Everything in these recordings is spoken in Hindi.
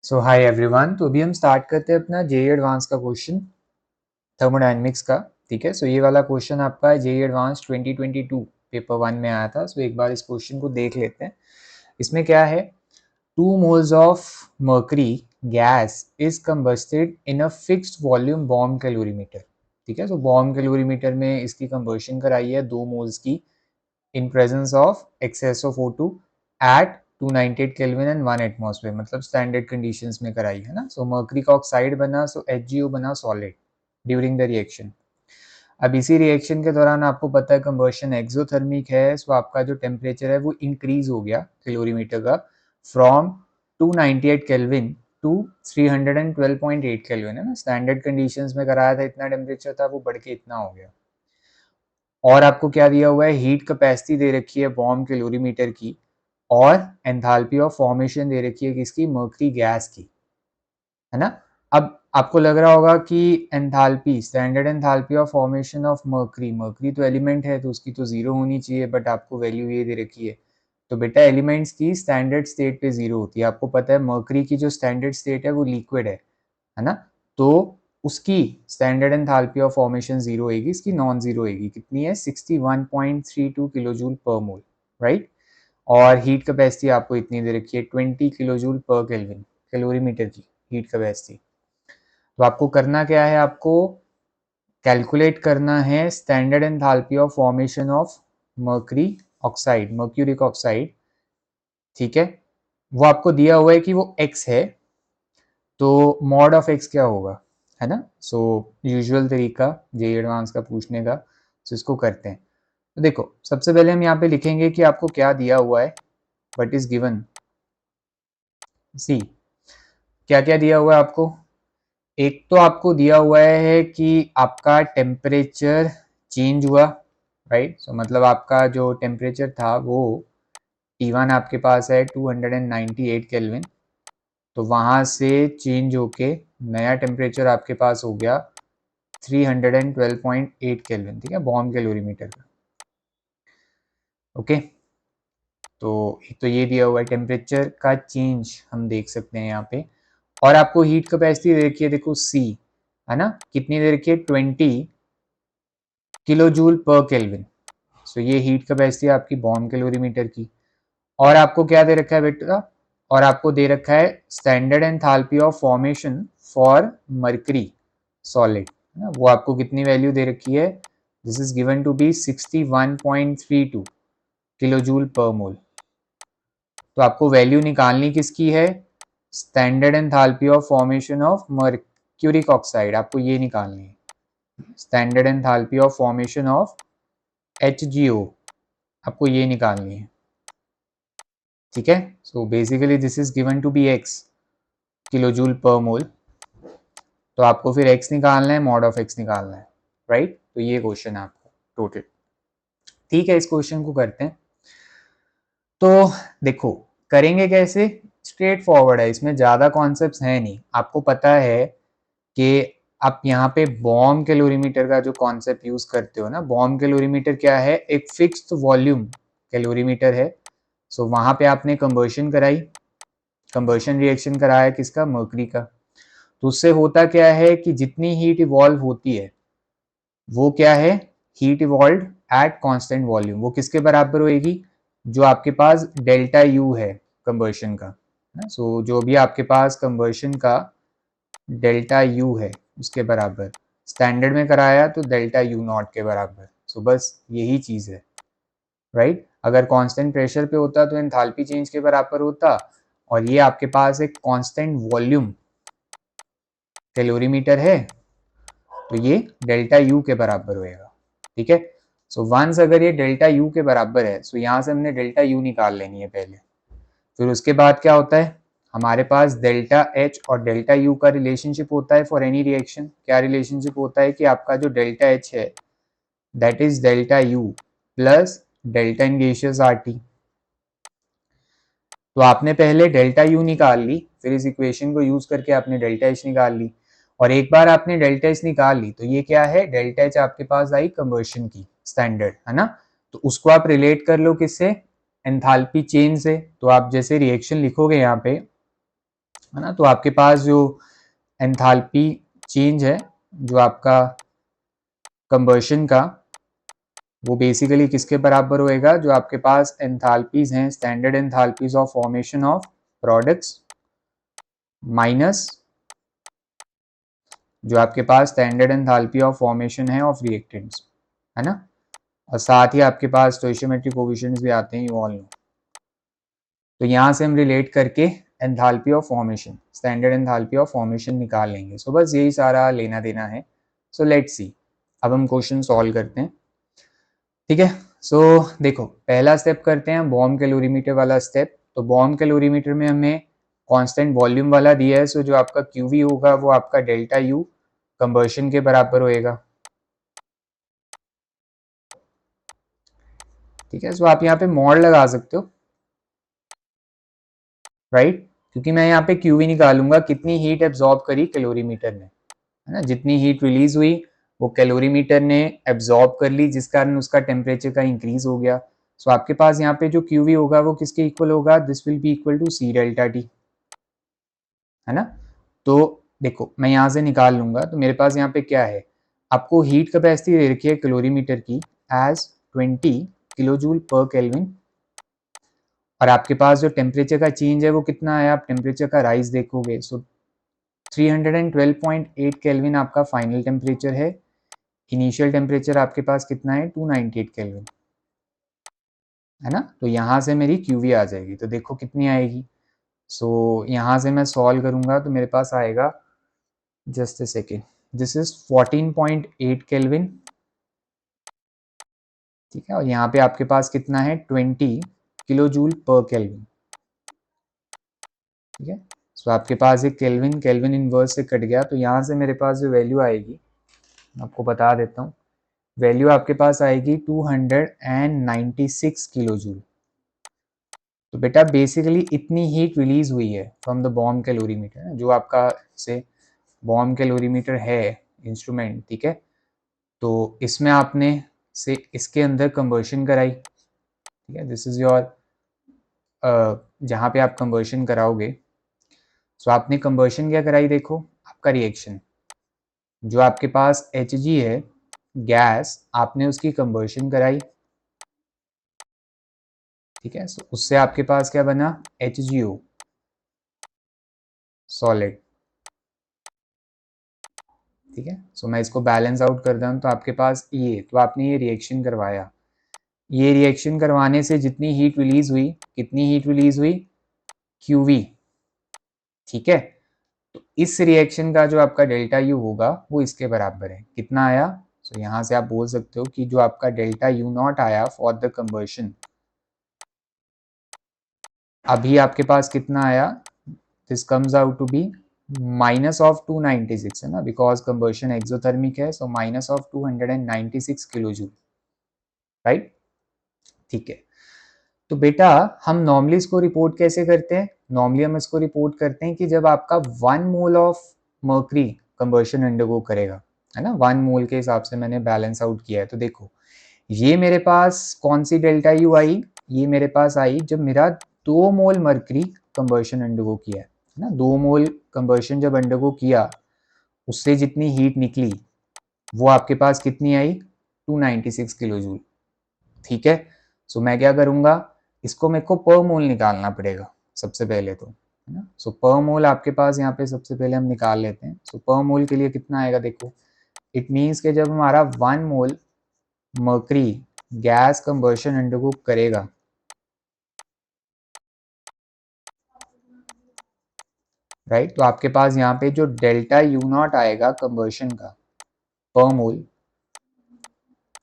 सो हाय एवरीवन। तो अभी हम स्टार्ट करते हैं अपना जेईई एडवांस का क्वेश्चन थर्मोडायनेमिक्स का। ठीक है, सो ये वाला क्वेश्चन आपका जेईई एडवांस 2022 पेपर 1 में आया था। सो एक बार इस क्वेश्चन को देख लेते हैं। इसमें क्या है, 2 moles of mercury gas is combusted in a fixed volume bomb calorimeter। ठीक है, तो बॉम्ब कैलोरीमीटर में इसकी कंबर्शन कराई है 2 मोल्स की in presence of excess of O2 at 298 kelvin and 1 atmosphere, मतलब स्टैंडर्ड कंडीशंस में कराई है ना। सो मर्करी का ऑक्साइड बना, सो HgO बना सॉलिड ड्यूरिंग द रिएक्शन। अब इसी रिएक्शन के दौरान आपको पता है कंबर्शन एक्सोथर्मिक है, सो आपका जो टेम्परेचर है वो इंक्रीज हो गया कैलोरीमीटर का फ्रॉम 298 केल्विन टू 312.8 केल्विन, है ना। स्टैंडर्ड कंडीशंस में कराया था इतना टेम्परेचर था, वो बढ़ के इतना हो गया। और आपको क्या दिया हुआ है, हीट कैपेसिटी दे रखी है बॉम्ब कैलोरीमीटर की, और एंथैल्पी ऑफ फॉर्मेशन दे रखी है किसकी, मर्करी गैस की, है ना। अब आपको लग रहा होगा कि enthalpy, standard enthalpy of formation of mercury, mercury तो एलिमेंट है तो उसकी तो जीरो होनी चाहिए, बट आपको वैल्यू ये दे रखी है। तो बेटा एलिमेंट्स की स्टैंडर्ड स्टेट पे जीरो होती है। आपको पता है मर्करी की जो स्टैंडर्ड स्टेट है वो लिक्विड है ना। तो उसकी standard enthalpy of formation zero होगी, इसकी नॉन जीरो होगी। कितनी है, 61.32 किलोजूल पर मोल, राइट। और हीट कैपेसिटी आपको इतनी दे रखी है 20 किलोजूल पर केल्विन, कैलोरीमीटर की हीट कैपेसिटी। तो आपको करना क्या है, आपको कैलकुलेट करना है standard enthalpy of formation of mercury oxide, mercuric oxide. ठीक है, वो आपको दिया हुआ है कि वो x है, तो मॉड ऑफ x क्या होगा, है ना। सो यूजुअल तरीका जेईई एडवांस का पूछने का, सो इसको करते हैं। तो देखो सबसे पहले हम यहाँ पे लिखेंगे कि आपको क्या दिया हुआ है, व्हाट इज गिवन। सी, क्या क्या दिया हुआ है आपको। एक तो आपको दिया हुआ है कि आपका टेम्परेचर चेंज हुआ, राइट। सो मतलब आपका जो टेम्परेचर था वो T1 आपके पास है 298 केल्विन, तो वहाँ से चेंज होके नया टेम्परेचर आपके पास हो गया 312.8 केल्विन, ठीक है, बॉम्ब कैलोरीमीटर का। ओके, तो एक तो ये दिया हुआ है, टेम्परेचर का चेंज हम देख सकते हैं यहाँ पे। और आपको हीट कैपेसिटी दे रखी है, देखो C, है ना, कितनी दे रखी है, 20 किलो जूल पर केल्विन। सो ये हीट कैपेसिटी आपकी बॉम्ब कैलोरीमीटर की। और आपको क्या दे रखा है बेटा, और आपको दे रखा है standard enthalpy of formation for mercury solid, है ना। वो आपको कितनी वैल्यू दे रखी है, this is given to be 61.32 kilo joule per mole. तो आपको वैल्यू निकालनी किसकी है, standard enthalpy of formation of mercuric oxide, आपको ये निकालनी है। Standard enthalpy of formation of HgO आपको ये निकालनी है, ठीक है। So basically this is given to be x kilo joule per mole. तो आपको फिर x निकालना है, मॉड ऑफ x निकालना है, राइट। तो ये क्वेश्चन है आपको टोटल। ठीक है, इस क्वेश्चन को करते हैं। तो देखो करेंगे कैसे, स्ट्रेट फॉरवर्ड है, इसमें ज़्यादा कॉन्सेप्ट्स हैं नहीं। आपको पता है कि आप यहाँ पे बॉम्ब कैलोरीमीटर का जो कॉन्सेप्ट यूज करते हो ना, बॉम्ब कैलोरीमीटर क्या है, एक फिक्स्ड वॉल्यूम कैलोरीमीटर है। सो वहाँ पे आपने कंबर्शन कराई, कंबर्शन रिएक्शन कराया किसका, मर्करी का। तो उससे होता क्या है कि जितनी हीट इवॉल्व होती है वो क्या है, heat evolve at constant volume, वो किसके बराबर होएगी, जो आपके पास डेल्टा यू है कंबर्शन का। सो जो भी आपके पास कंबर्शन का डेल्टा यू है उसके बराबर, स्टैंडर्ड में कराया तो डेल्टा यू नॉट के बराबर। सो बस यही चीज है, राइट। अगर कांस्टेंट प्रेशर पे होता तो एंथैल्पी चेंज के बराबर होता, और ये आपके पास एक कांस्टेंट वॉल्यूम कैलोरीमीटर है तो ये डेल्टा यू के बराबर होएगा, ठीक है। सो वंस अगर ये डेल्टा यू के बराबर है, सो यहाँ से हमने डेल्टा यू निकाल लेनी है पहले। फिर उसके बाद क्या होता है, हमारे पास डेल्टा एच और डेल्टा यू का रिलेशनशिप होता है फॉर एनी रिएक्शन। क्या रिलेशनशिप होता है कि आपका जो डेल्टा एच है that is delta U plus delta in gaseous RT. तो आपने पहले डेल्टा यू निकाल ली, फिर इस इक्वेशन को यूज करके आपने डेल्टा एच निकाल ली, और एक बार आपने डेल्टा एच निकाल ली तो ये क्या है, डेल्टा एच आपके पास आई कन्वर्शन की स्टैंडर्ड, है ना। तो उसको आप रिलेट कर लो किससे, एंथैल्पी चेंज से। तो आप जैसे रिएक्शन लिखोगे यहाँ पे, है ना। तो आपके पास जो एंथैल्पी चेंज है जो आपका कंबर्शन का, वो बेसिकली किसके बराबर होएगा, जो आपके पास एंथैल्पीज हैं, standard enthalpies of formation of products minus जो आपके पास स्टैंडर्ड एंथैल्पी ऑफ फॉर्मेशन है ऑफ रिएक्टेंट्स, है ना। और साथ ही आपके पास स्टोइशियोमेट्रिक कोएफिशिएंट्स भी आते हैं, यू ऑल नो। तो यहाँ से हम रिलेट करके enthalpy of formation, standard enthalpy of formation निकाल लेंगे। सो बस यही सारा लेना देना है। सो लेट्स सी, अब हम क्वेश्चन सॉल्व करते हैं, ठीक है। सो देखो, पहला स्टेप करते हैं बॉम्ब कैलोरीमीटर वाला स्टेप। तो बॉम्ब कैलोरीमीटर में हमें कांस्टेंट वॉल्यूम वाला दिया है। सो जो आपका क्यूवी होगा वो आपका डेल्टा यू कंबर्शन के बराबर होएगा, ठीक है। सो आप यहाँ पे मॉड लगा सकते हो, राइट, क्योंकि मैं यहाँ पे क्यूवी निकालूंगा कितनी हीट एब्जॉर्ब करी कैलोरीमीटर ने, है ना। जितनी हीट रिलीज हुई वो कैलोरीमीटर ने एब्जॉर्ब कर ली, जिस कारण उसका टेम्परेचर का इंक्रीज हो गया। सो आपके पास यहाँ पे जो क्यूवी होगा वो किसके इक्वल होगा, this will be equal to C delta T, है ना। तो देखो मैं यहाँ से निकाल लूंगा, तो मेरे पास यहाँ पे क्या है, आपको हीट कैपेसिटी दे रखी है कैलोरीमीटर की एज 20 किलो जूल पर केल्विन, और आपके पास जो टेम्परेचर का चेंज है वो कितना है, आप टेम्परेचर का राइज देखोगे। सो 312.8 केल्विन आपका फाइनल टेम्परेचर है। इनिशियल टेम्परेचर आपके पास कितना है, 298 केल्विन, है ना। तो यहाँ से मेरी क्यूवी आ जाएगी, तो देखो कितनी आएगी। सो यहाँ से मैं सॉल्व करूँगा तो मेरे पास आएगा, just a second, this is 14.8 kelvin, ठीक है। और यहाँ पे आपके पास कितना है, 20 किलो जूल पर केल्विन, ठीक है। सो आपके पास एक केल्विन, केल्विन इनवर्स से कट गया, तो यहाँ से मेरे पास जो वैल्यू आएगी आपको बता देता हूँ। वैल्यू आपके पास आएगी 296 किलो जूल। तो बेटा बेसिकली इतनी हीट रिलीज हुई है फ्रॉम द बॉम्ब कैलोरीमीटर, जो आपका से बॉम्ब कैलोरीमीटर है इंस्ट्रूमेंट, ठीक है। तो इसमें आपने से इसके अंदर कंबर्शन कराई, ठीक है। दिस इज योर जहाँ पे आप कंबर्शन कराओगे, सो आपने कंबर्शन क्या कराई, देखो आपका रिएक्शन जो आपके पास एच है गैस, आपने उसकी कंबर्शन कराई, ठीक है। सो उससे आपके पास क्या बना, HgO सॉलिड, ठीक है। सो मैं इसको बैलेंस आउट कर दूँ तो आपके पास ये, तो आपने ये रिएक्शन करवाया, ये रिएक्शन करवाने से जितनी हीट रिलीज हुई, कितनी हीट रिलीज हुई, क्यूवी, ठीक है। तो इस रिएक्शन का जो आपका डेल्टा यू होगा वो इसके बराबर है, कितना आया। सो यहाँ से आप बोल सकते हो कि जो आपका डेल्टा यू नॉट आया फॉर द कंबर्शन, अभी आपके पास कितना आया, this comes out to be minus of 296, है ना, बिकॉज कंबर्शन एक्सोथर्मिक है। So minus of 296 kilo joule, right, ठीक है। तो बेटा हम नॉर्मली इसको रिपोर्ट कैसे करते हैं, नॉर्मली हम इसको रिपोर्ट करते हैं कि जब आपका 1 mole of mercury combustion undergo करेगा, है ना, 1 मोल के हिसाब से मैंने बैलेंस आउट किया है। तो देखो ये मेरे पास कौन सी डेल्टा यू आई, ये मेरे पास आई जब मेरा 2 मोल मर्करी कंबर्शन अंडरगो किया है ना। 2 मोल कंबर्शन जब अंडरगो किया, उससे जितनी हीट निकली वो आपके पास कितनी आई, 296 किलो जूल, ठीक है। सो मैं क्या करूंगा, इसको मेरे को पर मोल निकालना पड़ेगा सबसे पहले तो, है ना। सो पर मोल आपके पास यहाँ पे सबसे पहले हम निकाल लेते हैं। सो पर मोल के लिए कितना आएगा, देखो इट मीन्स के जब हमारा 1 मोल मर्करी गैस कंबर्शन अंडरगो करेगा, राइट, तो आपके पास यहाँ पे जो डेल्टा यू नॉट आएगा कंबर्शन का पर मोल,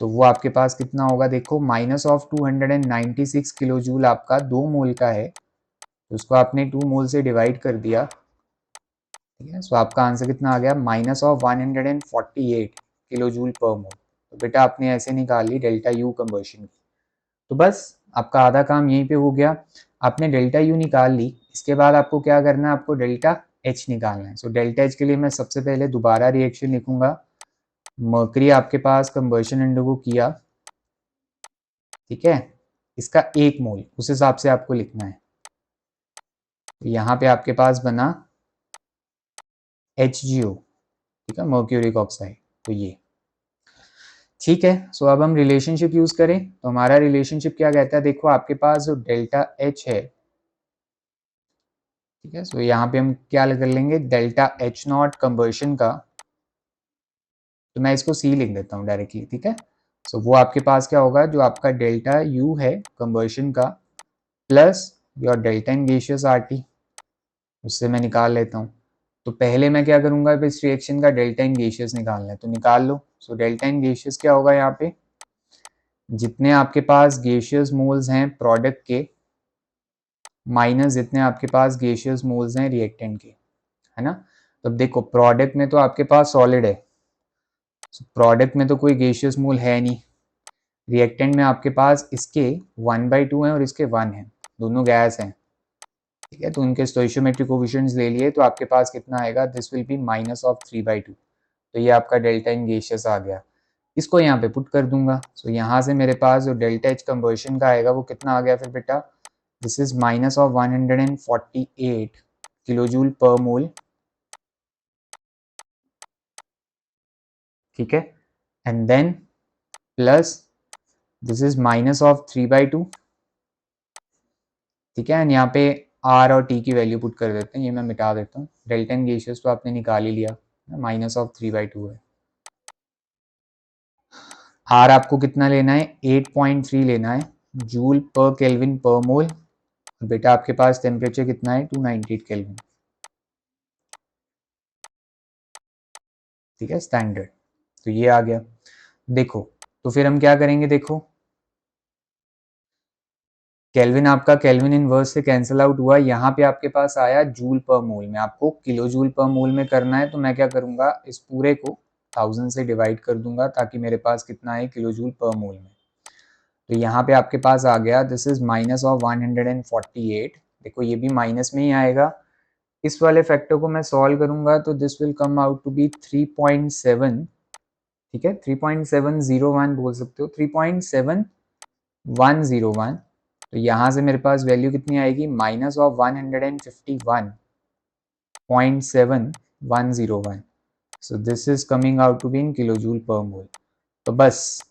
तो वो आपके पास कितना होगा, देखो माइनस ऑफ 296 किलो जूल आपका 2 मोल का है, तो उसको आपने 2 मोल से डिवाइड कर दिया, ठीक है। सो आपका आंसर कितना आ गया, minus of 148 kilo joule per mole. तो बेटा आपने ऐसे निकाल ली डेल्टा यू कंबर्शन की। तो बस आपका आधा काम यहीं पे हो गया, आपने डेल्टा यू निकाल ली। इसके बाद आपको क्या करना है, आपको डेल्टा एच निकालना है। सो डेल्टा एच के लिए मैं सबसे पहले दोबारा रिएक्शन लिखूंगा, मर्करी आपके पास कंबर्शन अंडरगो किया, ठीक है, इसका 1 मोल उस हिसाब से आपको लिखना है। तो यहाँ पे आपके पास बना HgO, ठीक है, मर्क्यूरिक ऑक्साइड। तो ये ठीक है। सो अब हम रिलेशनशिप यूज करें तो हमारा रिलेशनशिप क्या कहता है, देखो आपके पास जो डेल्टा H है, ठीक है, सो यहाँ पे हम क्या कर लेंगे, डेल्टा H0 कंबर्शन का, तो मैं इसको C लिख देता हूँ डायरेक्टली, ठीक है। सो वो आपके पास क्या होगा, जो आपका डेल्टा U है कंबर्शन का plus your delta in gaseous RT, उससे मैं निकाल लेता हूँ। तो पहले मैं क्या करूंगा, इस रिएक्शन का डेल्टा इन गैसियस निकालना है तो निकाल लो। सो डेल्टा इन गैसियस क्या होगा, यहाँ पे जितने आपके पास गैसियस मोल्स हैं प्रोडक्ट के माइनस जितने आपके पास गैसियस मोल्स हैं रिएक्टेंट के, है ना। तो अब देखो प्रोडक्ट में तो आपके पास सॉलिड है, प्रोडक्ट में तो कोई गैसियस मोल है नहीं, रिएक्टेंट में आपके पास इसके 1/2 है और इसके 1 है, दोनों गैस हैं, ठीक है। तो उनके स्टोइशियोमेट्रिक कोएफिशिएंट्स ले लिए तो आपके पास कितना आएगा, दिस विल बी -3/2। तो ये आपका डेल्टा इन गैसियस आ गया, इसको यहाँ पे पुट कर दूंगा। सो यहाँ से मेरे पास जो डेल्टा एच कंवर्शन का आएगा वो कितना आ गया फिर बेटा, this is -148 kilojoule per mole, ठीक है, and then plus this is -3/2, ठीक है। एंड यहाँ पे आर और टी की वैल्यू पुट कर देते हैं, ये मैं मिटा देता हूँ, डेल्टा इन गैसियस तो आपने निकाल ही लिया, -3/2 है। आर आपको कितना लेना है, 8.3 लेना है जूल पर केल्विन पर मोल, बेटा आपके पास टेम्परेचर कितना है, 298 केल्विन, ठीक है, स्टैंडर्ड। तो ये आ गया। देखो तो फिर हम क्या करेंगे, देखो केल्विन आपका केल्विन इनवर्स से कैंसिल आउट हुआ, यहाँ पे आपके पास आया जूल पर मोल में, आपको किलो जूल पर मोल में करना है तो मैं क्या करूंगा, इस पूरे को 1000 से डिवाइड कर दूंगा ताकि मेरे पास कितना है किलो जूल पर मोल में। तो यहाँ पे आपके पास आ गया, दिस इज -148, देखो ये भी माइनस में ही आएगा। इस वाले फैक्टर को मैं सॉल्व करूंगा तो this will come out to be 3.7, ठीक है, 3.701 बोल सकते हो, 3.7101। तो यहाँ से मेरे पास वैल्यू कितनी आएगी, -151.7101। So this is coming out to be in kilo joule per mole. तो बस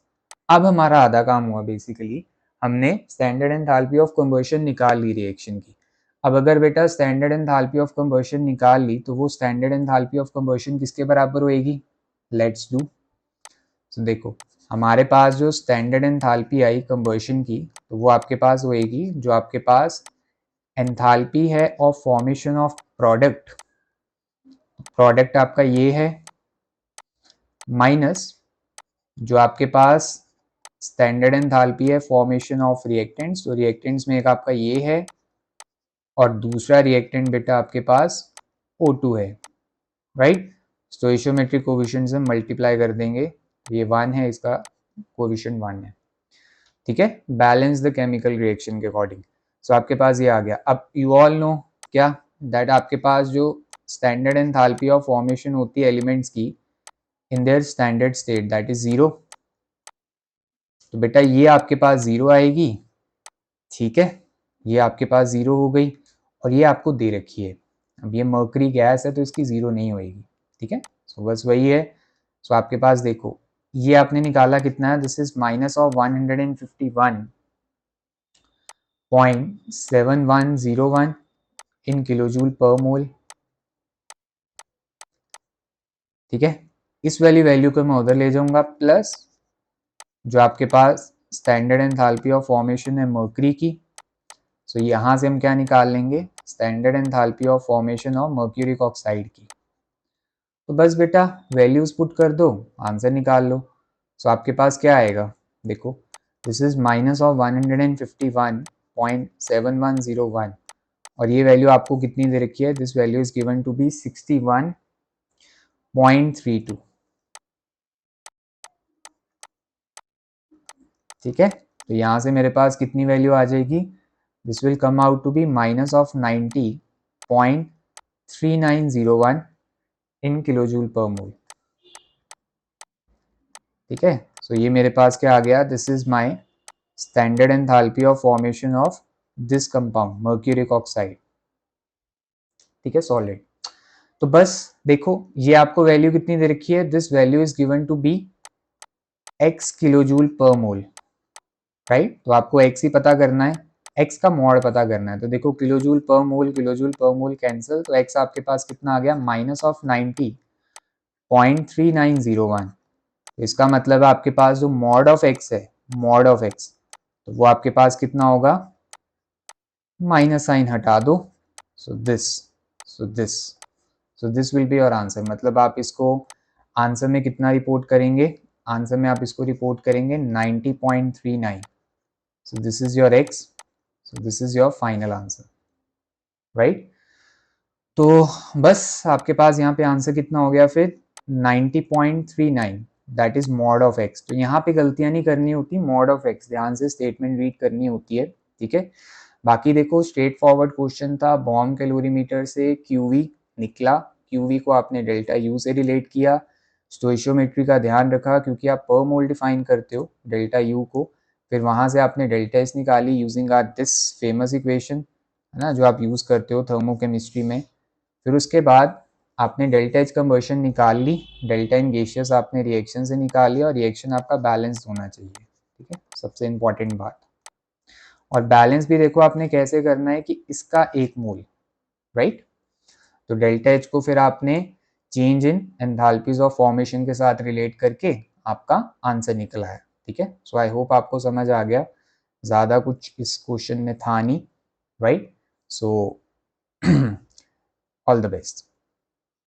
अब हमारा आधा काम हुआ, बेसिकली हमने स्टैंडर्ड एंथैल्पी ऑफ कंबशन निकाल ली रिएक्शन की। अब अगर बेटा स्टैंडर्ड एंथैल्पी ऑफ कंबशन निकाल ली तो वो स्टैंडर्ड एंथैल्पी ऑफ कंबशन किसके बराबर होएगी, लेट्स डू। तो देखो हमारे पास जो स्टैंडर्ड एंथैल्पी आई कंबशन की तो वो आपके पास होएगी, जो आपके पास एंथैल्पी है of formation of product, product आपका ये है, माइनस जो आपके पास स्टैंडर्ड एंथैल्पी है फॉर्मेशन ऑफ रिएक्टेंट्स, तो रिएक्टेंट्स में एक आपका ये है और दूसरा रिएक्टेंट बेटा आपके पास O2 है, राइट। स्टोइशियोमेट्रिक कोएफिशिएंट से मल्टीप्लाई कर देंगे, ये 1 है, इसका कोएफिशिएंट 1 है, ठीक है, बैलेंस द केमिकल रिएक्शन के अकॉर्डिंग। सो आपके पास ये आ गया। अब यू ऑल नो क्या, दैट आपके पास जो स्टैंडर्ड एंथैल्पी ऑफ फॉर्मेशन होती है एलिमेंट्स की in their standard state, that is 0। तो बेटा ये आपके पास 0 आएगी, ठीक है, ये आपके पास 0 हो गई और ये आपको दे रखी है। अब ये मर्करी गैस है तो इसकी 0 नहीं होएगी, ठीक है। सो बस वही है। सो आपके पास देखो ये आपने निकाला कितना है, this is -151.7101 in kilojoule per mole, ठीक है। इस वाली वैल्यू को मैं उधर ले जाऊंगा, प्लस जो आपके पास स्टैंडर्ड एंथैल्पी ऑफ फॉर्मेशन है मर्करी की, सो यहाँ से हम क्या निकाल लेंगे, standard enthalpy of formation of mercuric oxide की। तो बस बेटा वैल्यूज पुट कर दो, आंसर निकाल लो। सो आपके पास क्या आएगा, देखो दिस इज -151.7101 और ये वैल्यू आपको कितनी दे रखी है, this value is given to be 61.32, ठीक है। तो यहाँ से मेरे पास कितनी वैल्यू आ जाएगी, this will come out to be -90.3901 in kilojoule per mole, ठीक है। सो ये मेरे पास क्या आ गया, this is my standard enthalpy of formation of this compound mercuric oxide, ठीक है, सॉलिड। तो बस देखो ये आपको वैल्यू कितनी दे रखी है, this value is given to be x kilojoule per mole, right. तो आपको x ही पता करना है, x का मॉड पता करना है। तो देखो किलोजूल पर मोल कैंसिल, तो x आपके पास कितना आ गया, -90.3901। तो इसका मतलब है आपके पास जो मॉड ऑफ x है, मॉड ऑफ x, तो वो आपके पास कितना होगा, माइनस साइन हटा दो, so this so this so this will be your answer. मतलब आप इसको आंसर में कितना रिपोर्ट करेंगे, आंसर में आप इसको रिपोर्ट करेंगे 90.39। सो this is your x, so this is your final answer, right. तो बस आपके पास यहाँ पे आंसर कितना हो गया फिर 90.39, that is mod of x। तो यहाँ पे गलतियां नहीं करनी होती, मॉड ऑफ x ध्यान से स्टेटमेंट रीड करनी होती है, ठीक है। बाकी देखो स्ट्रेट फॉरवर्ड क्वेश्चन था, बॉम्ब कैलोरीमीटर से QV निकला, QV को आपने डेल्टा U से रिलेट किया, स्टोइशियोमेट्री का ध्यान रखा क्योंकि आप पर मोल डिफाइन करते हो डेल्टा U को, फिर वहां से आपने डेल्टा S निकाली using R this famous equation, है ना, जो आप यूज करते हो थर्मोकेमिस्ट्री में। फिर उसके बाद आपने डेल्टा एच कन्वर्शन निकाल ली, डेल्टा इन गैसियस आपने रिएक्शन से निकाल लिया, और रिएक्शन आपका बैलेंस होना चाहिए, ठीक है, सबसे इंपॉर्टेंट बात। और बैलेंस भी देखो आपने कैसे करना है कि इसका 1 मोल, राइट। तो डेल्टा एच को फिर आपने change in enthalpies of formation के साथ रिलेट करके आपका आंसर निकला है, ठीक है। सो आई होप आपको समझ आ गया, ज़्यादा कुछ इस क्वेश्चन में था नहीं, right. So all the best.